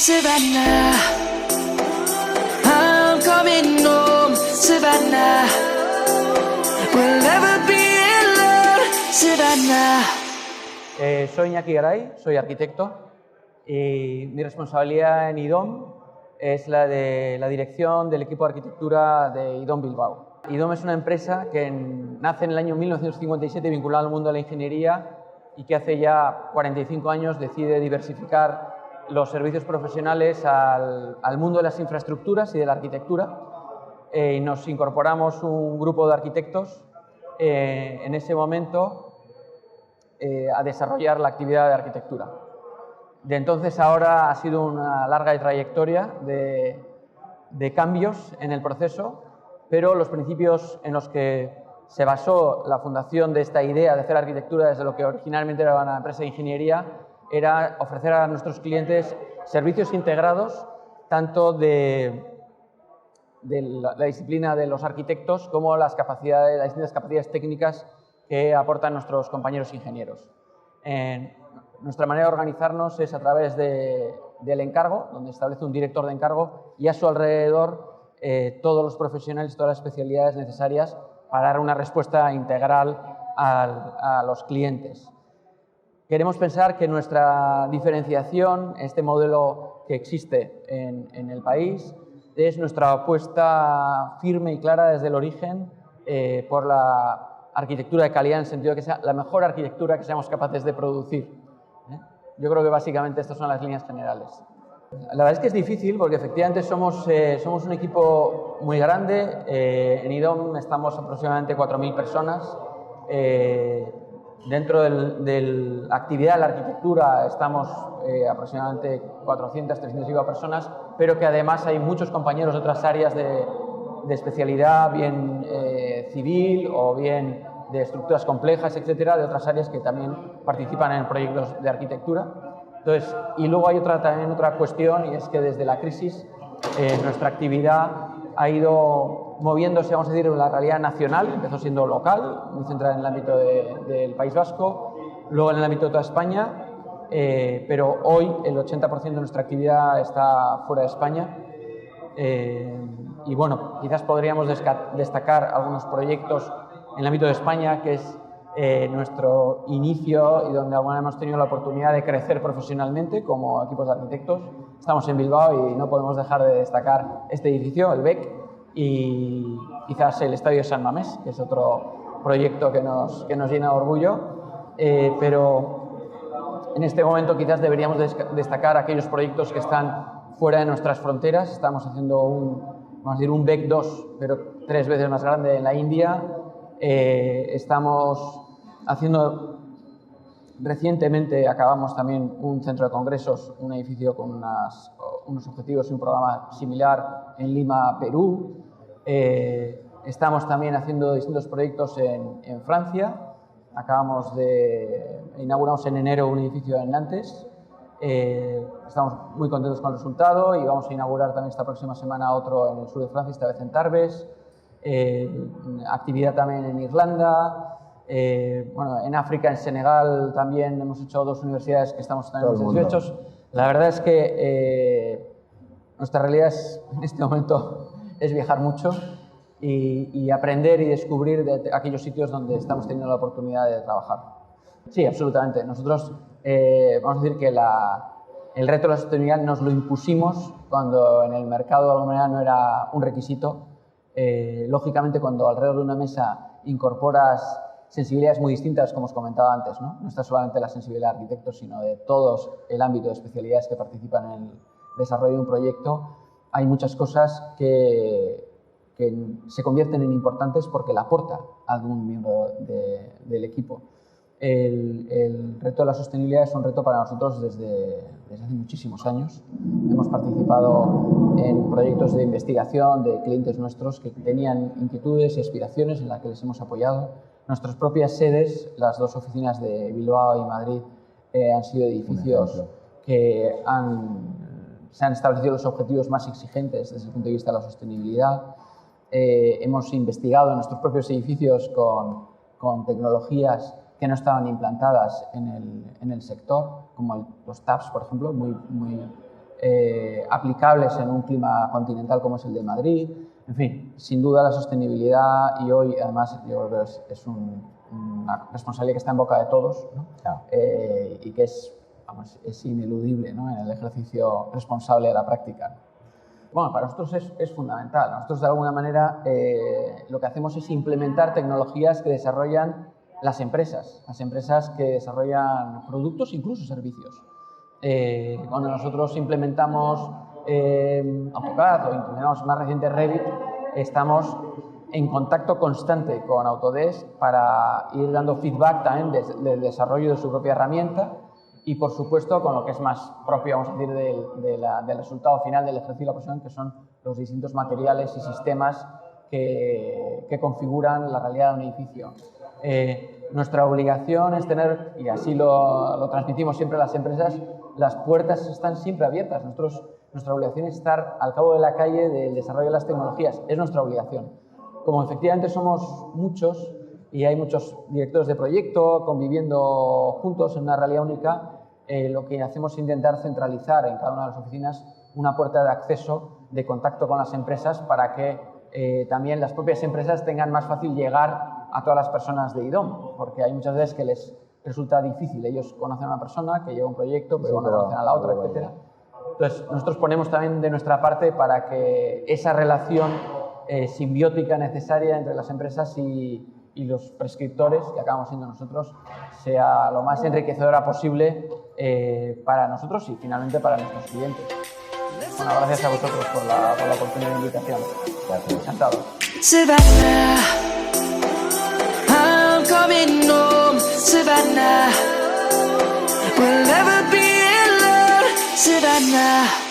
Savannah, I'm coming home, Savannah, we'll never be alone, Savannah. Soy Iñaki Garay, soy arquitecto y mi responsabilidad en IDOM es la de la dirección del equipo de arquitectura de IDOM Bilbao. IDOM es una empresa que nace en el año 1957 vinculada al mundo de la ingeniería y que hace ya 45 años decide diversificar los servicios profesionales al mundo de las infraestructuras y de la arquitectura. Nos incorporamos un grupo de arquitectos en ese momento a desarrollar la actividad de arquitectura. De entonces a ahora ha sido una larga trayectoria de cambios en el proceso, pero los principios en los que se basó la fundación de esta idea de hacer arquitectura desde lo que originalmente era una empresa de ingeniería era ofrecer a nuestros clientes servicios integrados tanto de la disciplina de los arquitectos como las distintas capacidades técnicas que aportan nuestros compañeros ingenieros. Nuestra manera de organizarnos es a través del encargo, donde establece un director de encargo y a su alrededor todos los profesionales, todas las especialidades necesarias para dar una respuesta integral a los clientes. Queremos pensar que nuestra diferenciación, este modelo que existe en el país, es nuestra apuesta firme y clara desde el origen por la arquitectura de calidad, en el sentido de que sea la mejor arquitectura que seamos capaces de producir. Yo creo que básicamente estas son las líneas generales. La verdad es que es difícil porque efectivamente somos un equipo muy grande. En IDOM estamos aproximadamente 4.000 personas. Dentro de la actividad de la arquitectura estamos aproximadamente 400, 300 personas, pero que además hay muchos compañeros de otras áreas de especialidad, bien civil o bien de estructuras complejas, etcétera, de otras áreas que también participan en proyectos de arquitectura. Entonces, y luego hay también otra cuestión, y es que desde la crisis nuestra actividad ha ido moviéndose, vamos a decir, en la realidad nacional. Empezó siendo local, muy centrada en el ámbito del País Vasco, luego en el ámbito de toda España, pero hoy el 80% de nuestra actividad está fuera de España. Y bueno, quizás podríamos destacar algunos proyectos en el ámbito de España, que es nuestro inicio y donde alguna vez hemos tenido la oportunidad de crecer profesionalmente como equipos de arquitectos. Estamos en Bilbao y no podemos dejar de destacar este edificio, el BEC, y quizás el Estadio San Mamés, que es otro proyecto que nos llena de orgullo, pero en este momento quizás deberíamos destacar aquellos proyectos que están fuera de nuestras fronteras. Estamos haciendo un BEC 2, pero 3 veces más grande en la India. Estamos haciendo, recientemente acabamos también un centro de congresos, un edificio con unos objetivos y un programa similar en Lima, Perú. Estamos también haciendo distintos proyectos en Francia. Inauguramos en enero un edificio en Nantes. Estamos muy contentos con el resultado y vamos a inaugurar también esta próxima semana otro en el sur de Francia, esta vez en Tarbes. Actividad también en Irlanda. Bueno, en África, en Senegal también hemos hecho 2 universidades que estamos también muy satisfechos. La verdad es que nuestra realidad en este momento es viajar mucho y aprender y descubrir de aquellos sitios donde estamos teniendo la oportunidad de trabajar. Sí, absolutamente. Nosotros vamos a decir que el reto de la sostenibilidad nos lo impusimos cuando en el mercado de alguna manera no era un requisito. Lógicamente, cuando alrededor de una mesa incorporas sensibilidades muy distintas, como os comentaba antes, no está solamente la sensibilidad de arquitectos, sino de todo el ámbito de especialidades que participan en el desarrollo de un proyecto, hay muchas cosas que se convierten en importantes porque la aporta algún miembro del equipo. El reto de la sostenibilidad es un reto para nosotros desde hace muchísimos años. Hemos participado en proyectos de investigación de clientes nuestros que tenían inquietudes y aspiraciones en las que les hemos apoyado. Nuestras propias sedes, las 2 oficinas de Bilbao y Madrid, han sido edificios que se han establecido los objetivos más exigentes desde el punto de vista de la sostenibilidad. Hemos investigado en nuestros propios edificios con tecnologías que no estaban implantadas en el sector, como los taps, por ejemplo, muy aplicables en un clima continental como es el de Madrid. En fin, sin duda la sostenibilidad, y hoy además yo creo que es una responsabilidad que está en boca de todos, ¿no? Claro. Y que es ineludible, ¿no?, en el ejercicio responsable de la práctica. Bueno, para nosotros es fundamental. Nosotros de alguna manera lo que hacemos es implementar tecnologías que desarrollan las empresas que desarrollan productos, incluso servicios. Cuando nosotros implementamos AutoCAD o implementamos más reciente Revit, estamos en contacto constante con Autodesk para ir dando feedback también del desarrollo de su propia herramienta y, por supuesto, con lo que es más propio, vamos a decir, del resultado final del ejercicio de la profesión, que son los distintos materiales y sistemas que configuran la realidad de un edificio. Nuestra obligación es tener, y así lo transmitimos siempre a las empresas, las puertas están siempre abiertas. Nuestra obligación es estar al cabo de la calle del desarrollo de las tecnologías, es nuestra obligación. Como efectivamente somos muchos y hay muchos directores de proyecto conviviendo juntos en una realidad única, lo que hacemos es intentar centralizar en cada una de las oficinas una puerta de acceso, de contacto con las empresas, para que también las propias empresas tengan más fácil llegar a todas las personas de IDOM, porque hay muchas veces que les resulta difícil. Ellos conocen a una persona que lleva un proyecto, pero no conocen a la otra, etc. Entonces, nosotros ponemos también de nuestra parte para que esa relación simbiótica necesaria entre las empresas y los prescriptores, que acabamos siendo nosotros, sea lo más enriquecedora posible para nosotros y finalmente para nuestros clientes. Bueno, gracias a vosotros por la oportunidad de invitación. Gracias. Encantado. Savannah, I'm coming home, Savannah. We'll never be alone, Savannah.